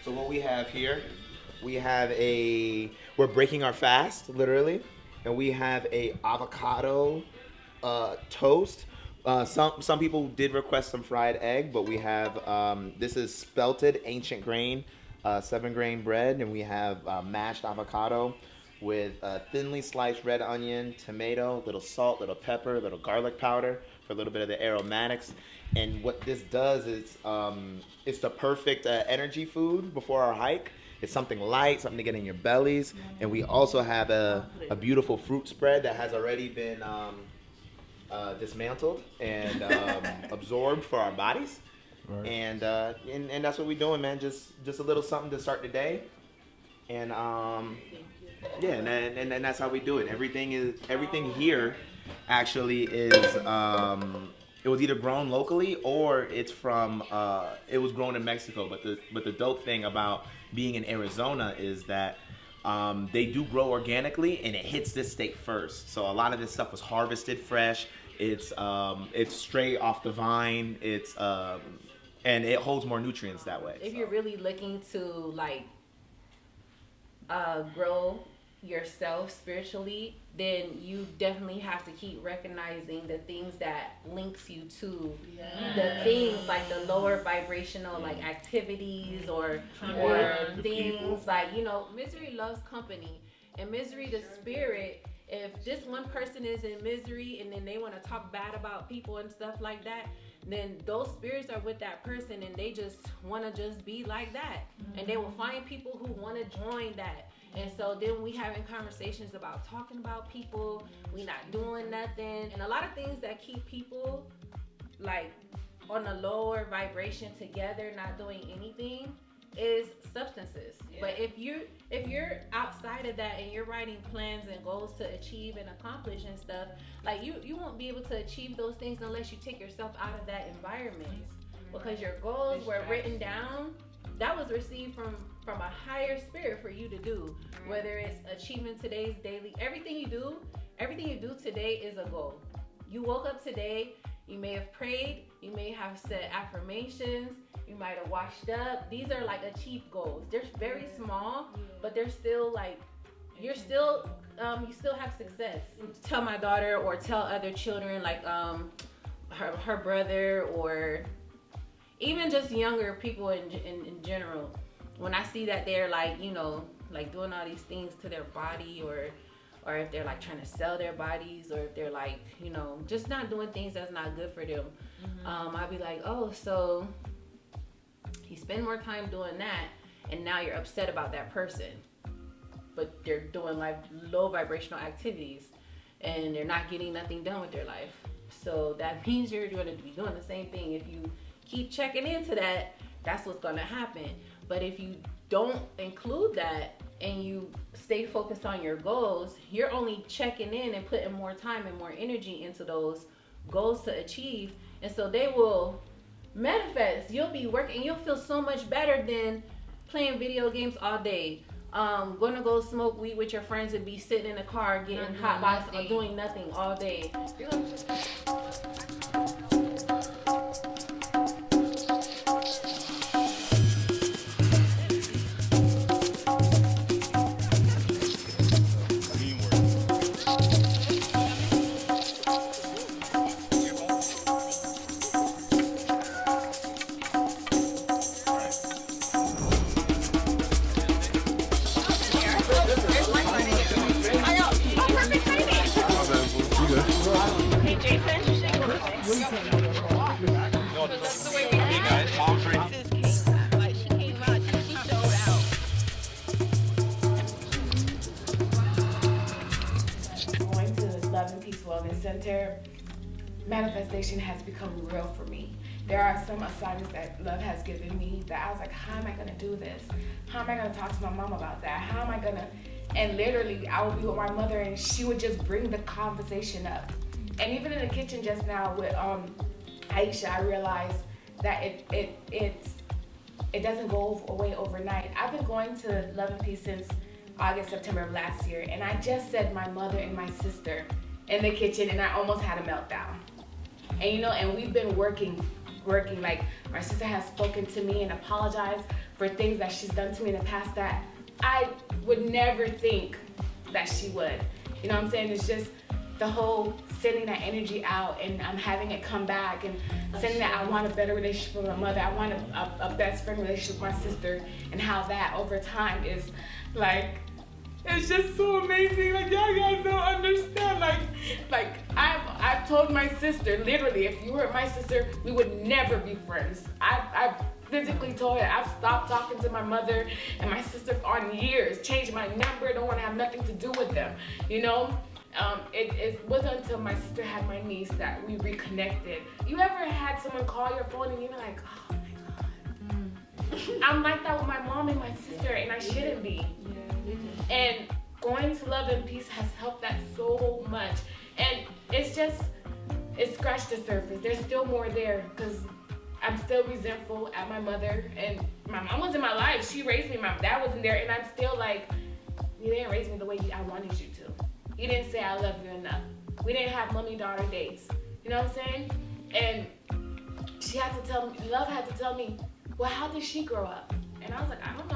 So what we have here, we're breaking our fast, literally, and we have a avocado toast. Some people did request some fried egg, but we have this is spelted ancient grain, 7 grain bread, and we have mashed avocado with thinly sliced red onion, tomato, little salt, little pepper, little garlic powder for a little bit of the aromatics. And what this does is it's the perfect energy food before our hike. It's something light, something to get in your bellies. And we also have a beautiful fruit spread that has already been dismantled and absorbed for our bodies. Right. And that's what we're doing, man. Just a little something to start the day. And yeah, and that's how we do it. Everything here actually is it was either grown locally or it's from it was grown in Mexico. But the dope thing about being in Arizona is that they do grow organically and it hits this state first. So a lot of this stuff was harvested fresh. It's straight off the vine. And it holds more nutrients that way. If you're really looking to like grow yourself spiritually, then you definitely have to keep recognizing the things that links you to the things like the lower vibrational like activities or things people. Like, you know, misery loves company, and misery the spirit. If this one person is in misery and then they want to talk bad about people and stuff like that, then those spirits are with that person and they just want to just be like that. And they will find people who want to join that. And so then we having conversations about talking about people, we not doing nothing. And a lot of things that keep people like on a lower vibration together, not doing anything, is substances. But if you're outside of that and you're writing plans and goals to achieve and accomplish and stuff, like you won't be able to achieve those things unless you take yourself out of that environment. Because your goals were written down, that was received from a higher spirit for you to do. Whether it's achieving today's daily, everything you do today is a goal. You woke up today, you may have prayed, you may have said affirmations, you might have washed up. These are like achieved goals. They're very small, but they're still like, you still have success. Tell my daughter or tell other children, like her brother, or even just younger people in general. When I see that they're like, you know, like doing all these things to their body, or if they're like trying to sell their bodies, or if they're like, you know, just not doing things that's not good for them, I'd be like, oh, so you spend more time doing that, and now you're upset about that person, but they're doing like low vibrational activities, and they're not getting nothing done with their life. So that means you're going to be doing the same thing. If you keep checking into that, that's what's going to happen. But if you don't include that and you stay focused on your goals, you're only checking in and putting more time and more energy into those goals to achieve. And so they will manifest. You'll be working, you'll feel so much better than playing video games all day. Gonna go smoke weed with your friends and be sitting in the car getting hot box or doing nothing all day. Manifestation has become real for me. There are some assignments that love has given me that I was like, how am I gonna do this? How am I gonna talk to my mom about that? How am I gonna, and literally I would be with my mother and she would just bring the conversation up. And even in the kitchen just now with Aisha, I realized that it doesn't go away overnight. I've been going to Love and Peace since August, September of last year, and I just said my mother and my sister in the kitchen, and I almost had a meltdown. And you know, and we've been working, like my sister has spoken to me and apologized for things that she's done to me in the past that I would never think that she would. You know what I'm saying? It's just the whole sending that energy out and I'm having it come back and sending that I want a better relationship with my mother. I want a best friend relationship with my sister, and how that over time is like, it's just so amazing. Like, y'all guys don't understand. Like I've told my sister, literally, if you were my sister, we would never be friends. I've physically told her I've stopped talking to my mother and my sister on years, changed my number, don't want to have nothing to do with them, you know? It wasn't until my sister had my niece that we reconnected. You ever had someone call your phone and you're like, oh my God. I'm like that with my mom and my sister, and I shouldn't be. And going to Love and Peace has helped that so much. And it's just, it scratched the surface. There's still more there, because I'm still resentful at my mother, and my mom was in my life. She raised me. My dad wasn't there, and I'm still like, you didn't raise me the way I wanted you to. You didn't say I love you enough. We didn't have mommy-daughter dates. You know what I'm saying? And she had to tell me, Love had to tell me, well, how did she grow up? And I was like, I don't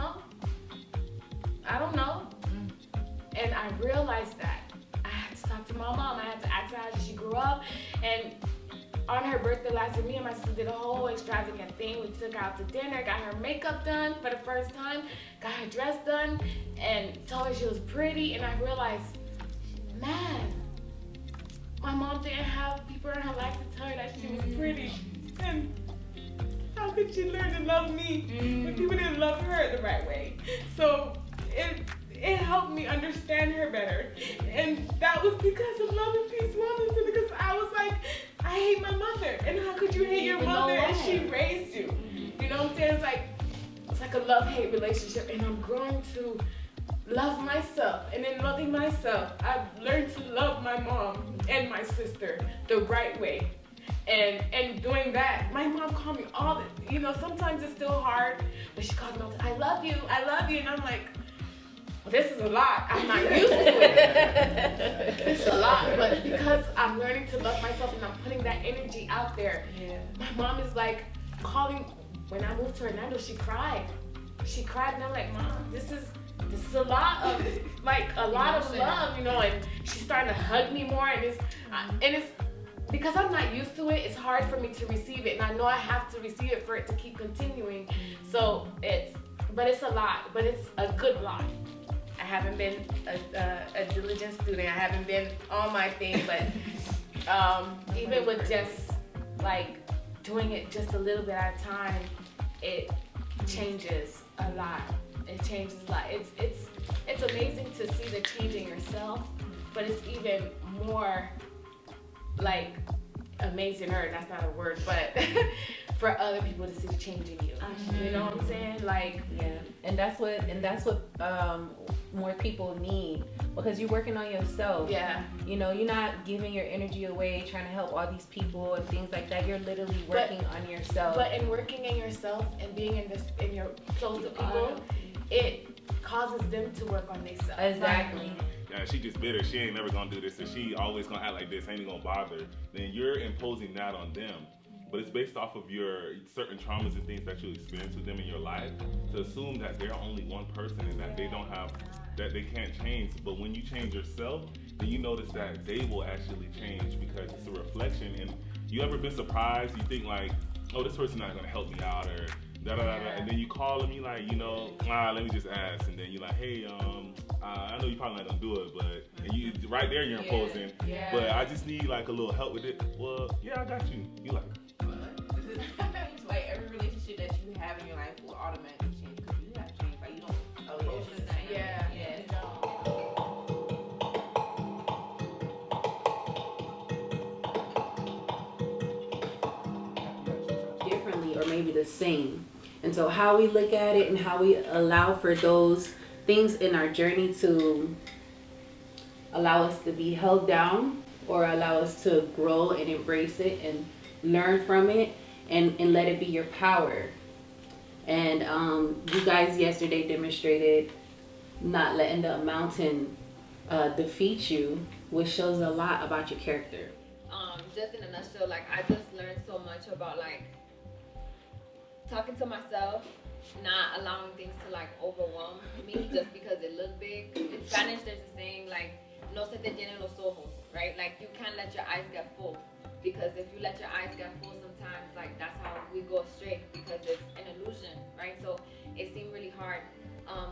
know. And I realized that I had to talk to my mom. I had to ask her how she grew up. And on her birthday last year, me and my sister did a whole extravagant thing. We took her out to dinner, got her makeup done for the first time, got her dress done, and told her she was pretty. And I realized, man, my mom didn't have people in her life to tell her that she was pretty. And how could she learn to love me when people didn't love her the right way? So it helped me understand her better. And that was because of Love and Peace Wellness, because I was like, I hate my mother. And how could you hate your mother and she raised you? You know what I'm saying? It's like a love-hate relationship, and I'm growing to love myself. And in loving myself, I've learned to love my mom and my sister the right way. And doing that, my mom called me sometimes it's still hard, but she calls me all the time, I love you, and I'm like, well, this is a lot. I'm not used to it. It's a lot, but because I'm learning to love myself and I'm putting that energy out there, my mom is like calling. When I moved to Orlando, she cried, and I'm like, Mom, this is a lot of love, and she's starting to hug me more, and it's because I'm not used to it. It's hard for me to receive it, and I know I have to receive it for it to keep continuing. So it's a lot, but it's a good lot. I haven't been a diligent student. I haven't been on my thing, but even with just like doing it just a little bit at a time, it changes a lot. It changes a lot. It's amazing to see the change in yourself, but it's even more like amazinger. That's not a word, but for other people to see the change in you. You know what I'm saying? Like, yeah. And that's what more people need, because you're working on yourself. Yeah. You're not giving your energy away trying to help all these people and things like that. You're literally working on yourself. But in working in yourself and being in your close to people, it causes them to work on themselves. Exactly. Yeah, she just bitter. She ain't never gonna do this, and she always gonna act like this. Ain't gonna bother. Then you're imposing that on them. But it's based off of your certain traumas and things that you experience with them in your life, to assume that they're only one person and that they can't change. But when you change yourself, then you notice that they will actually change, because it's a reflection. And you ever been surprised? You think like, oh, this person's not gonna help me out, or da da da da, and then you call them, you like, let me just ask, and then you're like, hey, I know you probably not gonna do it, but and you right there you're imposing, but I just need like a little help with it. Well, yeah, I got you. You like. Like every relationship that you have in your life will automatically change, because you have to change. Like you don't approach the same. Yeah. Differently, or maybe the same. And so how we look at it and how we allow for those things in our journey to allow us to be held down, or allow us to grow and embrace it and learn from it, and let it be your power. And you guys yesterday demonstrated not letting the mountain defeat you, which shows a lot about your character. Just in a nutshell, like I just learned so much about like talking to myself, not allowing things to like overwhelm me just because it looked big. In Spanish, there's a saying like, no se te llenen los ojos, right? Like you can't let your eyes get full, because if you let your eyes get full, sometimes like that's how we go astray, because it's an illusion, right? So it seemed really hard,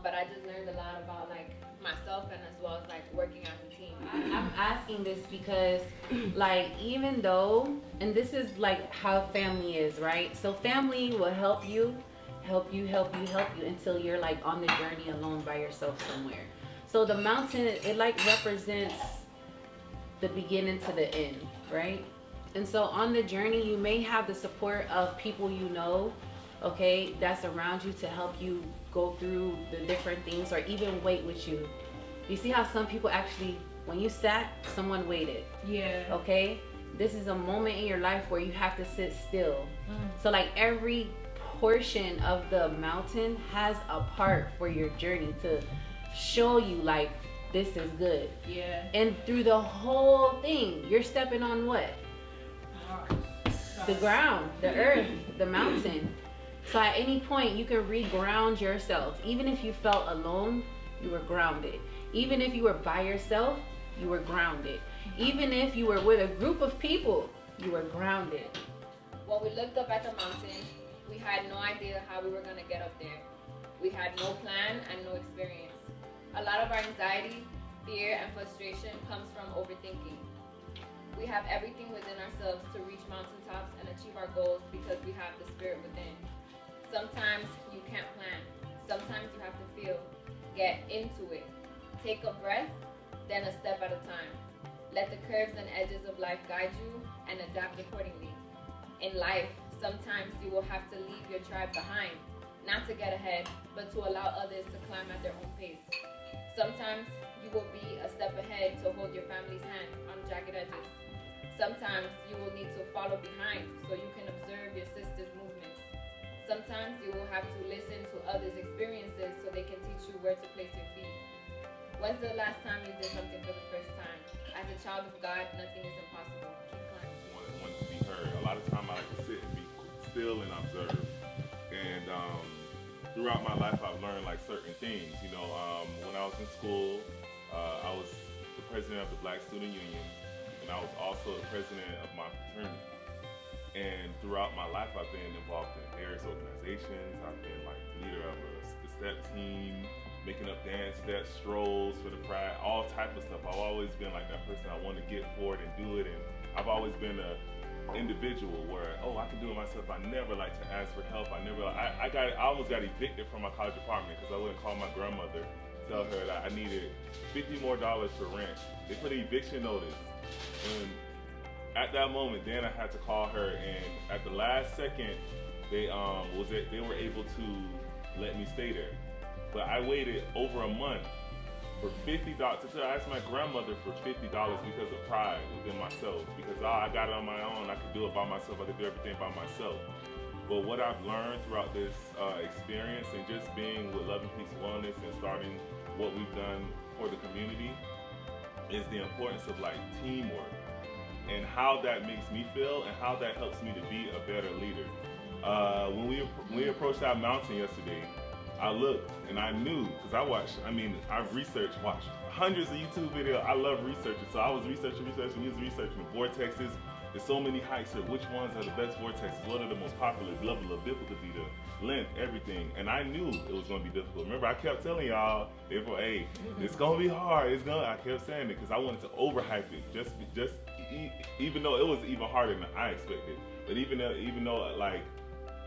but I just learned a lot about like myself, and as well as like working as a team. I'm asking this because, like, even though, and this is like how family is, right? So family will help you until you're like on the journey alone by yourself somewhere. So the mountain, it like represents the beginning to the end, right? And so on the journey, you may have the support of people you know, okay, that's around you to help you go through the different things, or even wait with you. You see how some people actually, when you sat, someone waited. Yeah. Okay? This is a moment in your life where you have to sit still. So like every portion of the mountain has a part for your journey to show you like this is good. Yeah. And through the whole thing, you're stepping on what? The ground, the earth, the mountain. So at any point you can reground yourself. Even if you felt alone, you were grounded. Even if you were by yourself, you were grounded. Even if you were with a group of people, you were grounded. When we looked up at the mountain, we had no idea how we were gonna get up there. We had no plan and no experience. A lot of our anxiety, fear, and frustration comes from overthinking. We have everything within ourselves to reach mountaintops and achieve our goals because we have the spirit within. Sometimes you can't plan. Sometimes you have to feel. Get into it. Take a breath, then a step at a time. Let the curves and edges of life guide you and adapt accordingly. In life, sometimes you will have to leave your tribe behind, not to get ahead, but to allow others to climb at their own pace. Sometimes you will be a step ahead to hold your family's hand on jagged edges. Sometimes you will need to follow behind so you can observe your sister's movements. Sometimes you will have to listen to others' experiences so they can teach you where to place your feet. When's the last time you did something for the first time? As a child of God, nothing is impossible. Keep climbing. Want to be heard. A lot of time I like to sit and be still and observe. And throughout my life, I've learned like certain things. You know, when I was in school, I was the president of the Black Student Union, and I was also the president of my fraternity. And throughout my life, I've been involved in various organizations. I've been like leader of the step team, making up dance steps, strolls for the pride, all type of stuff. I've always been like that person. I want to get forward and do it. And I've always been a individual where, oh, I can do it myself. I never like to ask for help. I almost got evicted from my college apartment because I wouldn't call my grandmother, tell her that I needed $50 more for rent. They put an eviction notice. And at that moment, then I had to call her, and at the last second, they were able to let me stay there. But I waited over a month for $50 to ask my grandmother for $50 because of pride within myself. Because I got it on my own, I could do it by myself, I could do everything by myself. But what I've learned throughout this experience and just being with Love and Peace Wellness and starting what we've done for the community is the importance of like teamwork and how that makes me feel and how that helps me to be a better leader. When we approached that mountain yesterday, I looked and I knew, because watched hundreds of YouTube videos. I love researching, so I was researching, researching vortexes. There's so many hikes here. Which ones are the best vortexes? What are the most popular? Level of difficulty, the length, everything. And I knew it was going to be difficult. Remember, I kept telling y'all, hey, it's going to be hard. I kept saying it because I wanted to overhype it. Even though it was even harder than I expected. But even though like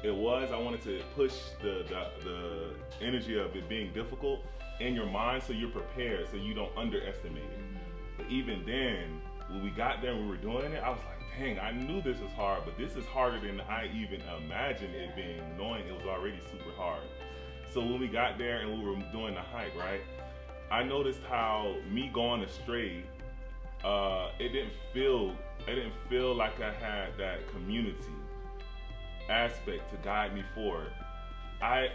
it was, I wanted to push the energy of it being difficult in your mind so you're prepared, so you don't underestimate it. But even then, when we got there and we were doing it, I was like, dang, I knew this was hard, but this is harder than I even imagined it being, knowing it was already super hard. So when we got there and we were doing the hike, right, I noticed how me going astray, it didn't feel like I had that community aspect to guide me forward. I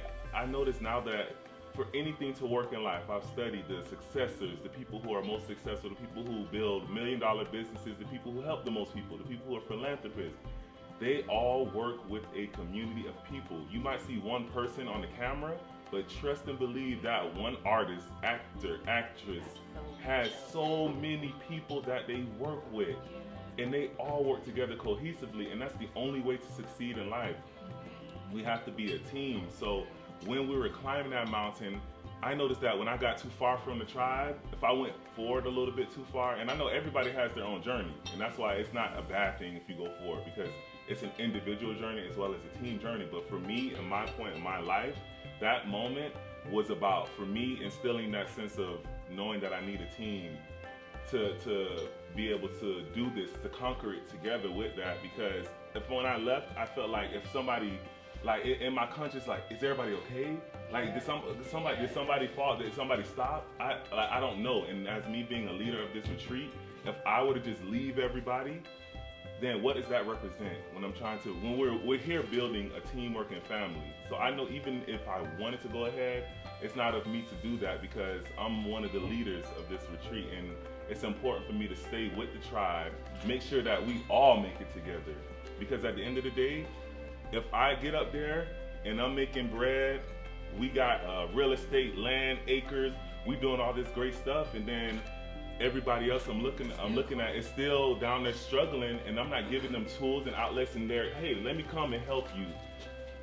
notice now that for anything to work in life, I've studied the successors, the people who are most successful, the people who build $1 million businesses, the people who help the most people, the people who are philanthropists. they all work with a community of people. You might see one person on the camera, but trust and believe that one artist, actor, actress has so many people that they work with. And they all work together cohesively, and that's the only way to succeed in life. We have to be a team. So when we were climbing that mountain, I noticed that when I got too far from the tribe, if I went forward a little bit too far, and I know everybody has their own journey, and that's why it's not a bad thing if you go forward, because it's an individual journey as well as a team journey. But for me, in my point in my life, that moment was about, for me, instilling that sense of knowing that I need a team to be able to do this, to conquer it together with that. Because if when I left, I felt like if somebody, like in my conscience, like, is everybody okay? Like, did somebody fall? Did somebody stop? I don't know. And as me being a leader of this retreat, if I were to just leave everybody, then what does that represent when I'm trying to, when we're here building a teamwork and family? So I know even if I wanted to go ahead, it's not of me to do that, because I'm one of the leaders of this retreat, and it's important for me to stay with the tribe, make sure that we all make it together. Because at the end of the day, if I get up there and I'm making bread, we got real estate, land, acres, we doing all this great stuff, and then everybody else I'm looking at is still down there struggling, and I'm not giving them tools and outlets in there, hey, let me come and help you.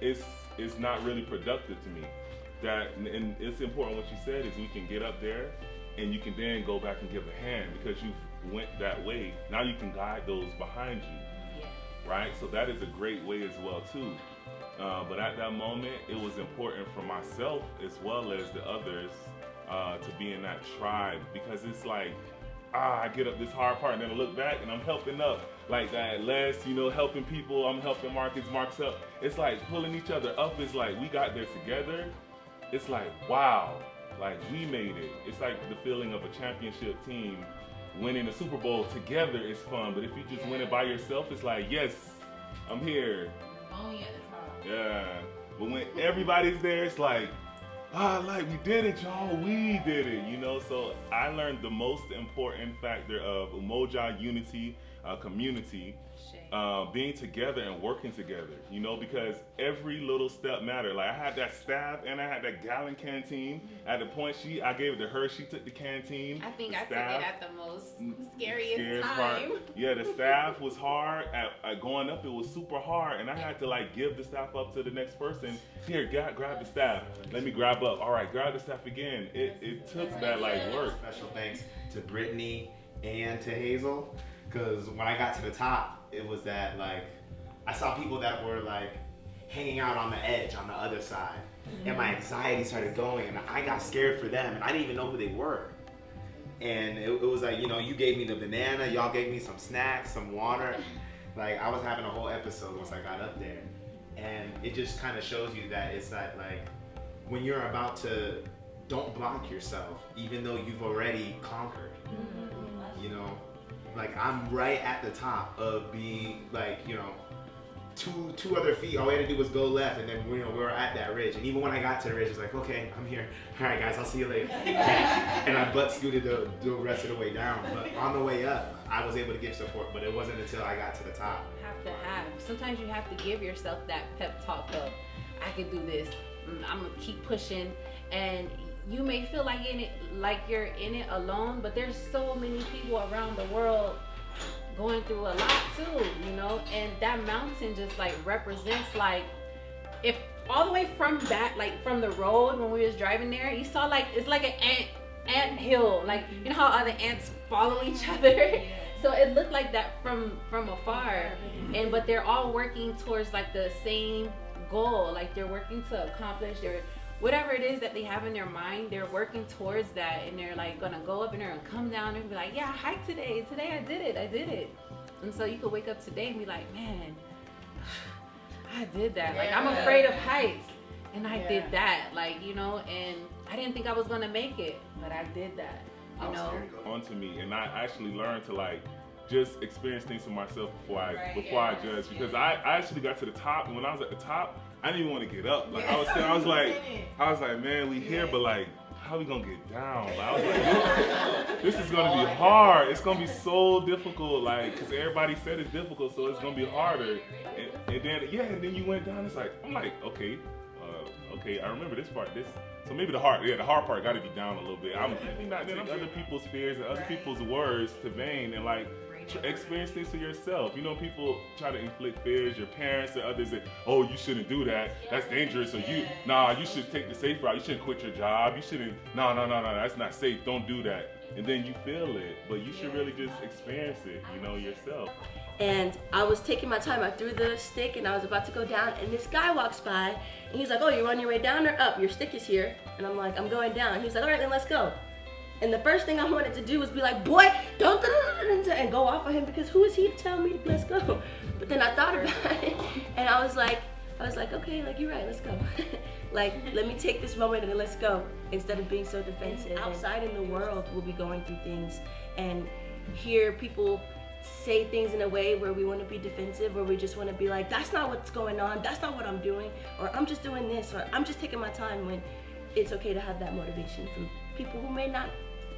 It's not really productive to me. And it's important what you said is we can get up there and you can then go back and give a hand, because you went that way. Now you can guide those behind you, right? So that is a great way as well too. But at that moment, it was important for myself as well as the others to be in that tribe, because it's like, I get up this hard part and then I look back and I'm helping up. Like that Les, helping people, I'm helping Mark's up. It's like pulling each other up. It's like we got there together. It's like, wow, like we made it. It's like the feeling of a championship team winning a Super Bowl together is fun. But if you just win it by yourself, it's like, yes, I'm here. Only at the top. Yeah. But when everybody's there, it's like, like we did it, y'all. We did it, So I learned the most important factor of Umoja unity, community, being together and working together, because every little step mattered. Like I had that staff and I had that gallon canteen. At the point I gave it to her, she took the canteen. I think I took it at the most scariest time. Part. Yeah, the staff was hard. At going up, it was super hard, and I had to give the staff up to the next person. Here, grab the staff. Let me grab up. All right, grab the staff again. It took that work. Special thanks to Brittany and to Hazel, because when I got to the top, it was that I saw people that were hanging out on the edge on the other side, and my anxiety started going, and I got scared for them, and I didn't even know who they were. And it was like, you gave me the banana, y'all gave me some snacks, some water. I was having a whole episode once I got up there, and it just kind of shows you that it's that when you're about to, don't block yourself, even though you've already conquered. I'm right at the top of being two other feet. All we had to do was go left, and then we were at that ridge. And even when I got to the ridge, it's like, okay, I'm here. All right, guys, I'll see you later. And I butt scooted the rest of the way down. But on the way up, I was able to give support. But it wasn't until I got to the top. Sometimes you have to give yourself that pep talk of, I can do this. I'm gonna keep pushing. And you may feel like you're in it alone, but there's so many people around the world going through a lot too, and that mountain just represents if all the way from back, from the road when we was driving there, you saw it's like an ant hill, how other ants follow each other. So it looked like that from afar, but they're all working towards the same goal, they're working to accomplish their whatever it is that they have in their mind. They're working towards that, and they're gonna go up and they're gonna come down and be like, yeah, I hiked today I did it. And so you could wake up today and be like, man, I did that. I'm afraid of heights, and I did that, and I didn't think I was gonna make it, but I did that, Onto me, and I actually learned to just experience things for myself before I judge, because I actually got to the top, and when I was at the top, I didn't even want to get up. I was like, man, we here, but how we gonna get down? Like, I was like, this is gonna be hard. It's gonna be so difficult, like, cause everybody said it's difficult, so it's gonna be harder. And then you went down. It's like, I'm like, okay, I remember this part. So maybe the hard part got to be down a little bit. I'm not taking other people's fears and other people's words to vain and like experience things for yourself. You know, people try to inflict fears, your parents and others that, oh, you shouldn't do that. That's dangerous. Or you should take the safe route. You shouldn't quit your job. You shouldn't, no, that's not safe. Don't do that. And then you feel it, but you should really just experience it, you know, yourself. And I was taking my time. I threw the stick and I was about to go down, and this guy walks by and he's like, oh, you're on your way down or up? Your stick is here. And I'm like, I'm going down. He's like, all right, then let's go. And the first thing I wanted to do was be like, boy, don't, and go off of him, because who is he to tell me let's go? But then I thought about it and I was like, okay, like you're right, let's go. Like, let me take this moment and let's go, instead of being so defensive. Outside in the world, we'll be going through things and hear people say things in a way where we want to be defensive, or we just want to be like, that's not what's going on, that's not what I'm doing, or I'm just doing this, or I'm just taking my time, when it's okay to have that motivation from people who may not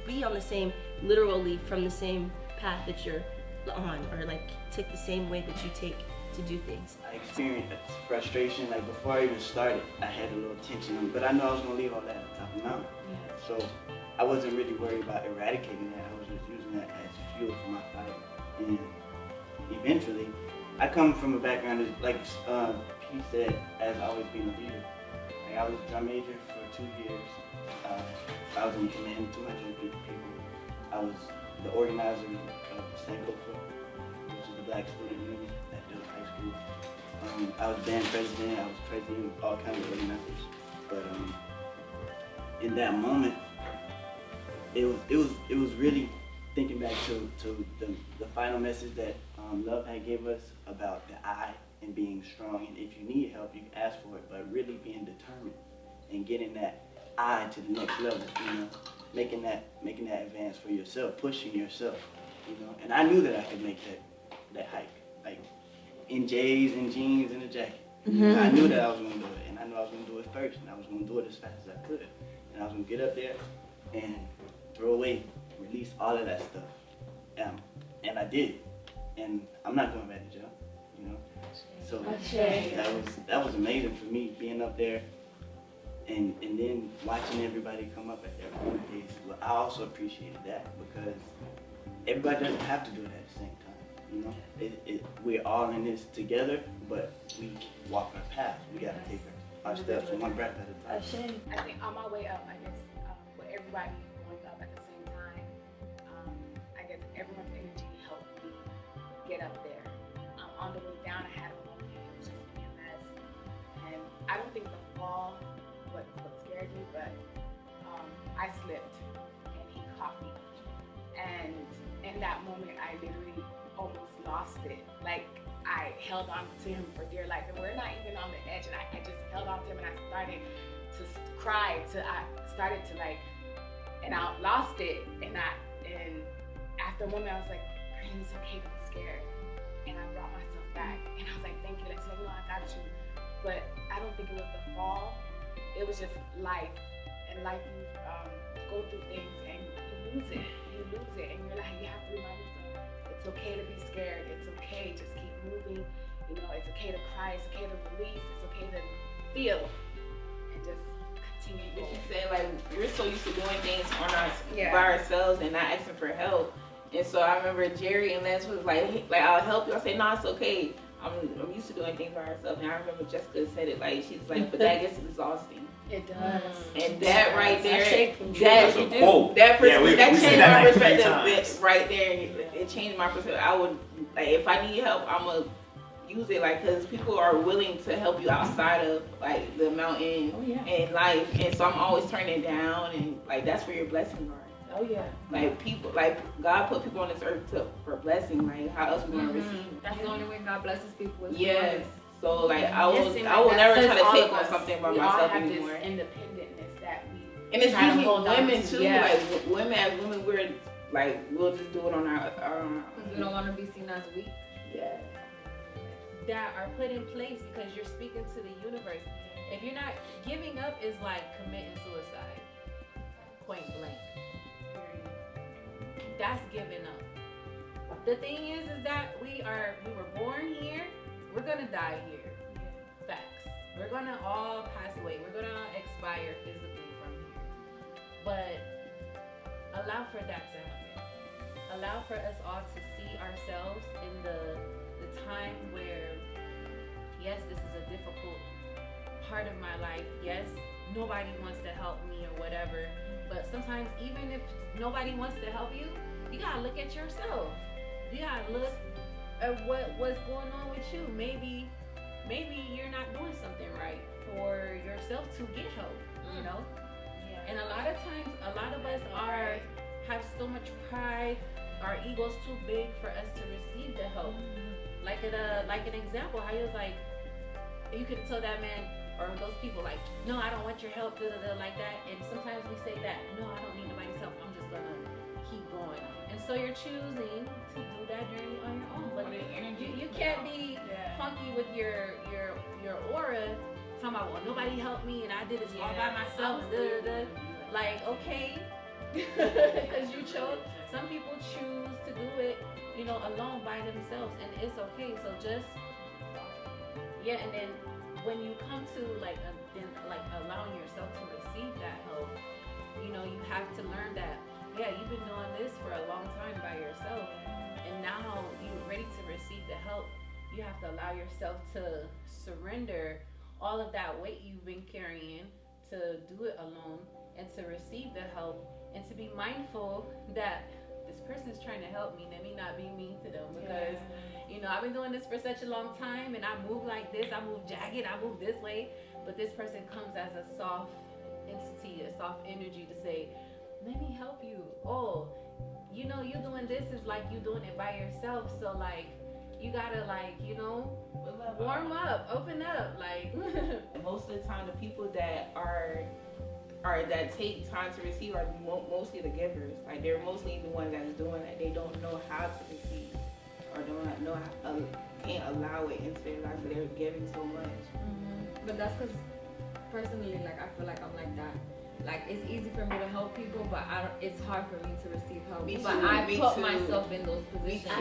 be on the same, literally from the same path that you're on, or like take the same way that you take to do things. I experienced frustration, like before I even started, I had a little tension, but I knew I was gonna leave all that at the top of the mountain. So I wasn't really worried about eradicating that, I was just using that as fuel for my fight. And eventually, I come from a background that, like P said, as always being a leader. Like, I was a drum major for 2 years. I was in command of 250 people. I was the organizer of Savor, which is the Black Student Union at Dillon High School. I was band president. I was president of all kinds of organizers. But in that moment, it was really thinking back to the final message that Love had gave us about the I and being strong, and if you need help, you can ask for it, but really being determined and getting that I to the next level, you know, making that advance for yourself, pushing yourself, you know. And I knew that I could make that hike, like in J's and jeans and a jacket. Mm-hmm. I knew that I was gonna do it, and I knew I was gonna do it first, and I was gonna do it as fast as I could, and I was gonna get up there and throw away, release all of that stuff, and I did, and I'm not going back to jail, you know. So that was amazing for me, being up there, and then watching everybody come up at that point. Well, I also appreciated that, because everybody doesn't have to do it at the same time, you know. We're all in this together, but we walk our path. We gotta take our steps one breath at a time. I think on my way up, I guess, with everybody going up at the same time, I guess everyone's energy helped me get up there. On the way down, I had a moment, it was just me and Mez, and I don't think the fall what scared me, but I slipped and he caught me, and in that moment I literally almost lost it. Like, I held on to him for dear life, and we're not even on the edge, and I just held on to him, and I started to cry, and I lost it, and after a moment I was like, Brandon, it's okay to be scared, and I brought myself back, and I was like, thank you, let's say, no, I got you. But I don't think it was the fall, it was just life, and life, you go through things and you lose it, and you're like, you have to remind yourself, it's okay to be scared, it's okay, just keep moving, you know, it's okay to cry, it's okay to release, it's okay to feel, and just continue. But you said, like, we're so used to doing things by ourselves and not asking for help. And so I remember Jerry and Les was like, I'll help you. I said, no, it's okay. I'm used to doing things by ourselves. And I remember Jessica said it, like, she's like, but that gets exhausting. It does. And that right there, that changed my perspective right there. It changed my perspective. I would, like, if I need help, I'm going to use it, like, because people are willing to help you outside of, like, the mountain and life. And so I'm always turning down, and, like, that's where your blessings are. Oh yeah. Like, people, like, God put people on this earth for blessing. Like, how else we gonna receive? That's the only way God blesses people. Yes. So, like, I will never try to take on something by myself anymore. This independentness that we and it's usually women too. Yeah. Like, women as women, we'll just do it on our own. You don't want to be seen as weak. Yeah. That are put in place because you're speaking to the universe. If you're not, giving up is like committing suicide. point blank. That's giving up. The thing is that we were born here, we're gonna die here. Facts. We're gonna all pass away. We're gonna expire physically from here. But allow for that to happen. Allow for us all to see ourselves in the time where, yes, this is a difficult part of my life. Yes, nobody wants to help me or whatever. But sometimes even if nobody wants to help you, you gotta look at yourself. You gotta look at what's going on with you. Maybe you're not doing something right for yourself to get help, you know? Yeah. And a lot of times, a lot of us have so much pride, our ego's too big for us to receive the help. Like an example, how he was like, you could tell that man or those people like, no, I don't want your help, like that. And sometimes we say that, no, I don't need nobody's help. I'm just gonna keep going. And so you're choosing to do that journey on your own. But you can't be funky with your aura, talking about, well, nobody helped me and I did this all by myself. Like, okay, because you chose. Some people choose to do it, you know, alone by themselves, and it's okay. So just and then when you come to like allowing yourself to receive that help, you know, you have to learn that you've been doing this for a long time by yourself, and now you're ready to receive the help. You have to allow yourself to surrender all of that weight you've been carrying to do it alone and to receive the help, and to be mindful that this person's trying to help me. Let me not be mean to them, because you know, I've been doing this for such a long time, and I move like this, I move jagged, I move this way, but this person comes as a soft entity, a soft energy to say, let me help you. Oh, you know, you doing this is like you doing it by yourself, so like you gotta like, you know, warm up, open up, like. Most of the time, the people that that take time to receive are mostly the givers. Like, they're mostly the ones that's doing that. They don't know how to receive, or don't know how, can't allow it into their life, but they're giving so much. But that's because personally, like, I feel like I'm like that. Like, it's easy for me to help people, but it's hard for me to receive help. But I put myself in those positions.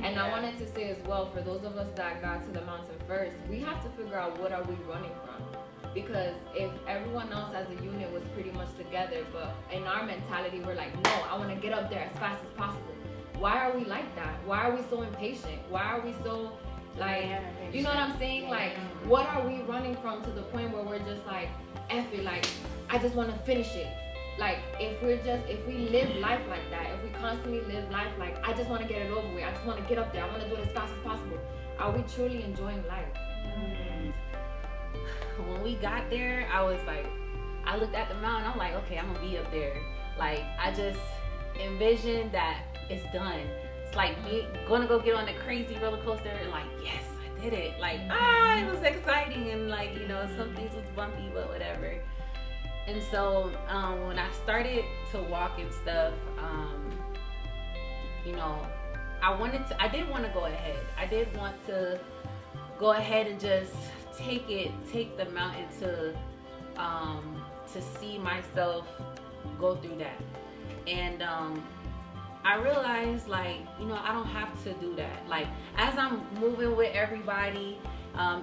And I wanted to say as well, for those of us that got to the mountain first, we have to figure out, what are we running from? Because if everyone else as a unit was pretty much together, but in our mentality, we're like, no, I want to get up there as fast as possible. Why are we like that? Why are we so impatient? Why are we so, like, you know what I'm saying? Like, what are we running from to the point where we're just like, F it, like, I just want to finish it. Like, if we live life like that, if we constantly live life like, I just want to get it over with, I just want to get up there, I want to do it as fast as possible, are we truly enjoying life? When we got there, I was like, I looked at the mountain, I'm like, okay, I'm gonna be up there. Like, I just envisioned that it's done. It's like me gonna go get on the crazy roller coaster and like, yes, I did it. Like, it was exciting, and like, you know, some things was bumpy, but whatever. And so when I started to walk and stuff, you know, I did want to go ahead. I did want to go ahead and just take the mountain to see myself go through that. And I realized, like, you know, I don't have to do that. Like, as I'm moving with everybody,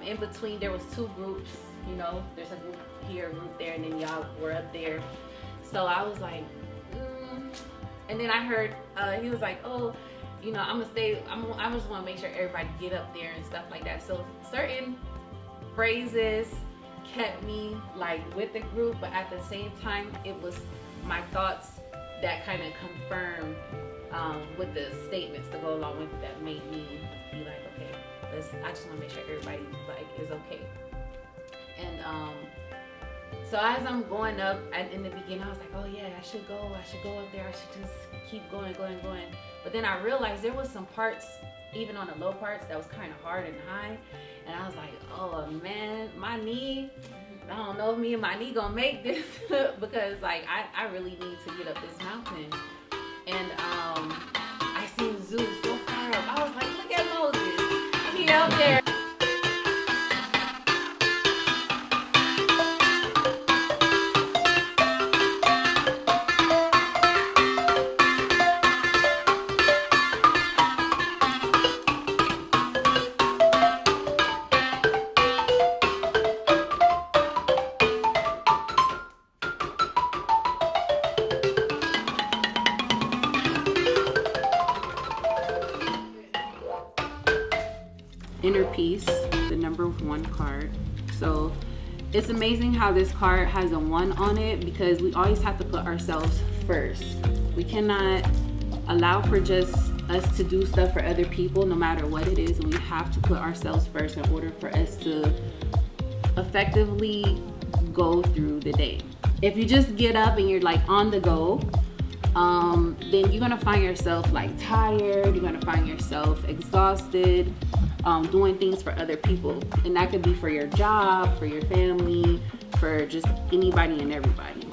in between there was two groups, you know, there's a group here, a group there, and then y'all were up there. So I was like, and then I heard he was like, oh, you know, I'm gonna stay, I just want to make sure everybody get up there and stuff like that. So certain phrases kept me like with the group, but at the same time, it was my thoughts that kind of confirmed with the statements to go along with it that made me be like, okay, I just want to make sure everybody like is okay. And so as I'm going up, in the beginning, I was like, oh yeah, I should go up there. I should just keep going. But then I realized there was some parts, even on the low parts, that was kind of hard and high. And I was like, oh man, my knee, I don't know if me and my knee gonna make this because like I really need to get up this mountain. And I seen Zeus so far up. I was like, look at Moses, he up there. inner peace, the number 1 card. So it's amazing how this card has a 1 on it, because we always have to put ourselves first. We cannot allow for just us to do stuff for other people, no matter what it is. And we have to put ourselves first in order for us to effectively go through the day. If you just get up and you're like on the go, then you're gonna find yourself like tired, you're gonna find yourself exhausted, doing things for other people. And that could be for your job, for your family, for just anybody and everybody.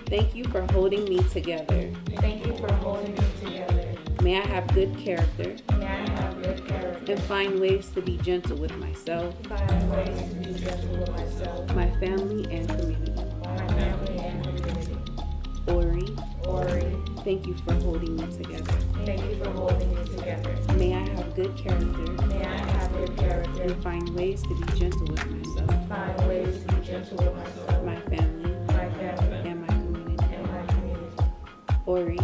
Thank you for holding me together. Thank you for holding me together. May I have good character. May I have good character. And find ways to be gentle with myself, Find ways to be gentle with myself, my family, and community. my family, and community. Ori, thank you for holding me together. Thank you for holding me together. May I have good character. May I have good character. And find ways to be gentle with myself, Find ways to be gentle with myself, my family, and my community. and my community. Ori,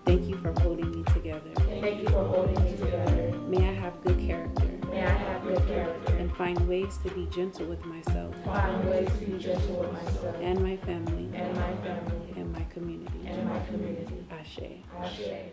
thank you for holding me together. Thank you for holding me together. May I have good character. May I have good character. And find ways to be gentle with myself, Find ways to be gentle with myself, and my family, and my family, and my community. and my community. Ashe. Ashe.